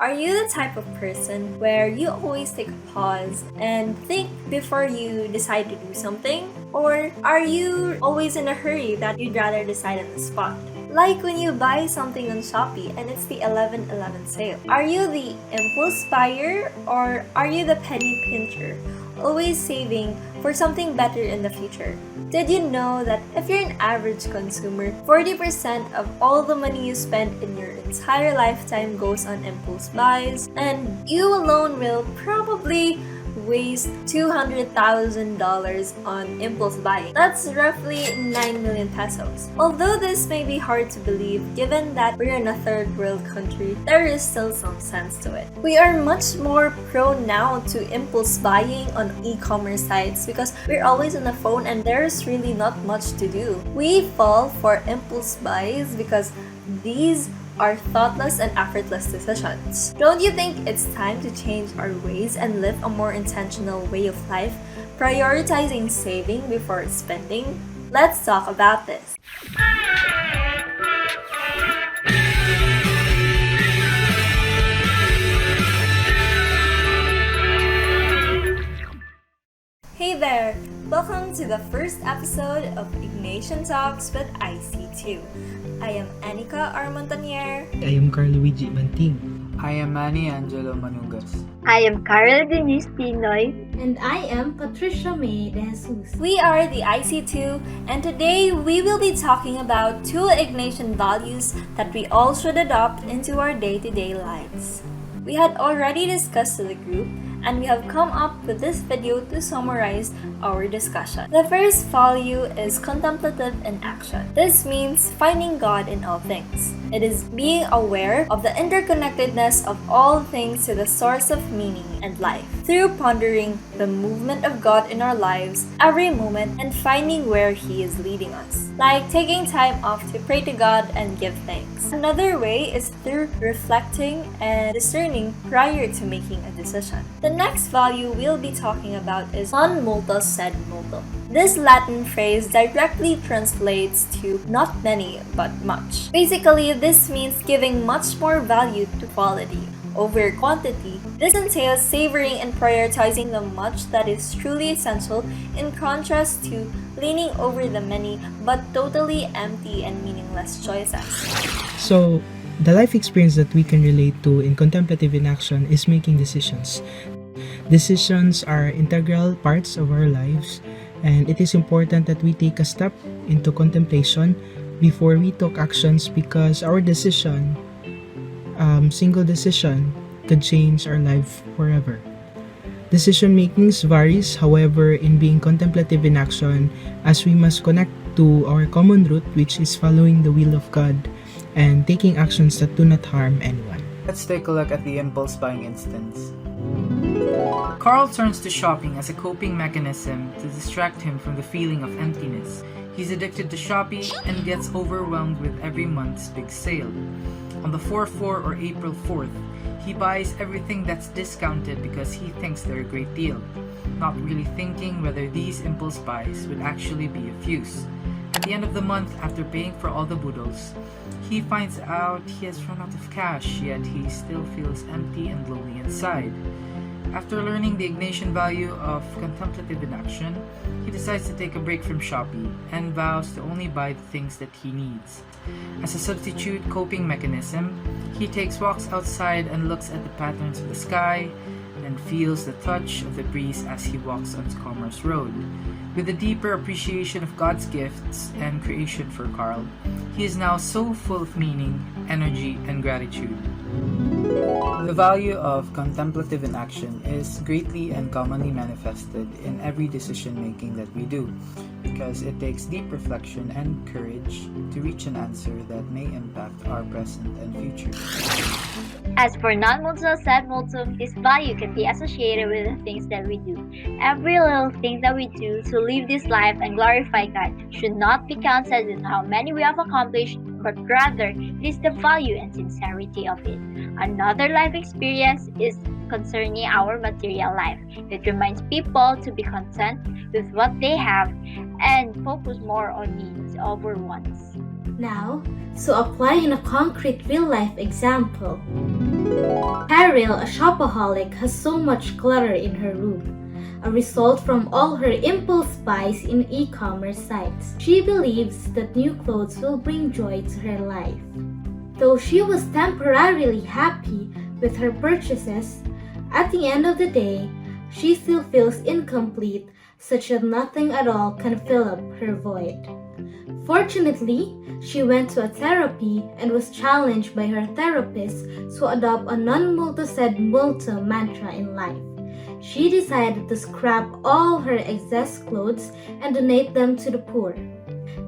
Are you the type of person where you always take a pause and think before you decide to do something? Or are you always in a hurry that you'd rather decide on the spot? Like when you buy something on Shopee and it's the 11/11 sale. Are you the impulse buyer or are you the penny pincher, always saving for something better in the future? Did you know that if you're an average consumer, 40% of all the money you spend in your entire lifetime goes on impulse buys, and you alone will probably waste $200,000 on impulse buying. That's roughly 9 million pesos. Although this may be hard to believe given that we're in a third world country, there is still some sense to it. We are much more prone now to impulse buying on e-commerce sites because we're always on the phone and there's really not much to do. We fall for impulse buys because these are thoughtless and effortless decisions. Don't you think it's time to change our ways and live a more intentional way of life, prioritizing saving before spending? Let's talk about this. Hey there! Welcome to the first episode of Ignatian Talks with IC2. I am Anika Armontanier. I am Carluigi Banting. I am Manny Angelo Manugas. I am Carol Denise Pinoy. And I am Patricia May de Jesus. We are the IC2, and today we will be talking about 2 Ignatian values that we all should adopt into our day-to-day lives. We had already discussed to the group, and we have come up with this video to summarize our discussion. The first value is contemplative in action. This means finding God in all things. It is being aware of the interconnectedness of all things to the source of meaning and life, through pondering the movement of God in our lives every moment and finding where He is leading us, like taking time off to pray to God and give thanks. Another way is through reflecting and discerning prior to making a decision. The next value we'll be talking about is Non Multa Sed Multum. This Latin phrase directly translates to not many but much. Basically, this means giving much more value to quality over quantity. This entails savoring and prioritizing the much that is truly essential, in contrast to leaning over the many but totally empty and meaningless choices. So, the life experience that we can relate to in contemplative inaction is making decisions. Decisions are integral parts of our lives, and it is important that we take a step into contemplation before we took actions, because our decision, single decision, could change our life forever. Decision making varies, however, in being contemplative in action, as we must connect to our common root, which is following the will of God and taking actions that do not harm anyone. Let's take a look at the impulse buying instance. Carl turns to shopping as a coping mechanism to distract him from the feeling of emptiness. He's addicted to Shopee and gets overwhelmed with every month's big sale. On the 4/4 or April 4th, he buys everything that's discounted because he thinks they're a great deal, not really thinking whether these impulse buys would actually be of use. At the end of the month, after paying for all the boodles, he finds out he has run out of cash, yet he still feels empty and lonely inside. After learning the Ignatian value of contemplative inaction, he decides to take a break from Shopee and vows to only buy the things that he needs. As a substitute coping mechanism, he takes walks outside and looks at the patterns of the sky and feels the touch of the breeze as he walks on Commerce Road. With a deeper appreciation of God's gifts and creation for Carl, he is now so full of meaning, energy, and gratitude. The value of contemplative inaction is greatly and commonly manifested in every decision making that we do, because it takes deep reflection and courage to reach an answer that may impact our present and future. As for Non Multa Sed Multum, this value can be associated with the things that we do. Every little thing that we do to live this life and glorify God should not be counted in how many we have accomplished, but rather it is the value and sincerity of it. Another life experience is concerning our material life. It reminds people to be content with what they have and focus more on needs over wants. Now, to apply in a concrete real-life example. Cheryl, a shopaholic, has so much clutter in her room, a result from all her impulse buys in e-commerce sites. She believes that new clothes will bring joy to her life. Though she was temporarily happy with her purchases, at the end of the day, she still feels incomplete, such that nothing at all can fill up her void. Fortunately, she went to a therapy and was challenged by her therapist to adopt a Non Multa Sed Multum mantra in life. She decided to scrap all her excess clothes and donate them to the poor.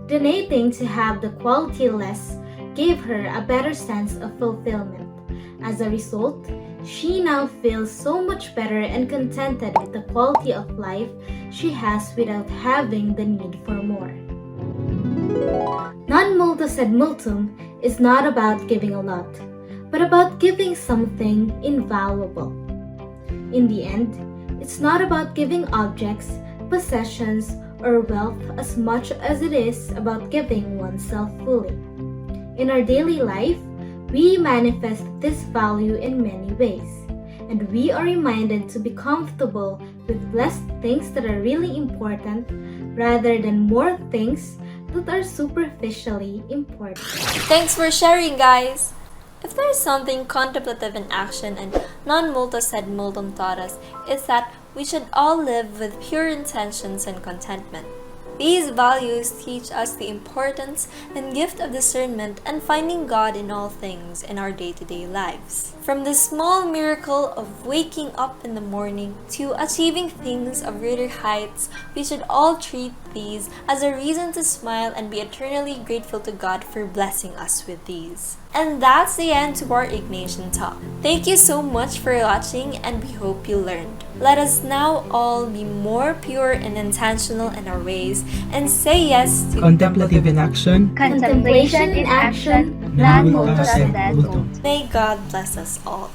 Donating to have the quality less gave her a better sense of fulfillment. As a result, she now feels so much better and contented with the quality of life she has without having the need for more. Non Multa Sed Multum is not about giving a lot, but about giving something invaluable. In the end, it's not about giving objects, possessions, or wealth as much as it is about giving oneself fully. In our daily life, we manifest this value in many ways, and we are reminded to be comfortable with less things that are really important rather than more things that are superficially important. Thanks for sharing, guys! If there's something contemplative in action and Non Multa Sed Multum taught us, is that we should all live with pure intentions and contentment. These values teach us the importance and gift of discernment and finding God in all things in our day-to-day lives. From the small miracle of waking up in the morning to achieving things of greater heights, we should all treat these as a reason to smile and be eternally grateful to God for blessing us with these. And that's the end to our Ignatian Talk. Thank you so much for watching, and we hope you learned. Let us now all be more pure and intentional in our ways and say yes to Contemplative in action. Contemplation in action, Non non Multa multa Sed sed Multum. multum. May God bless us all.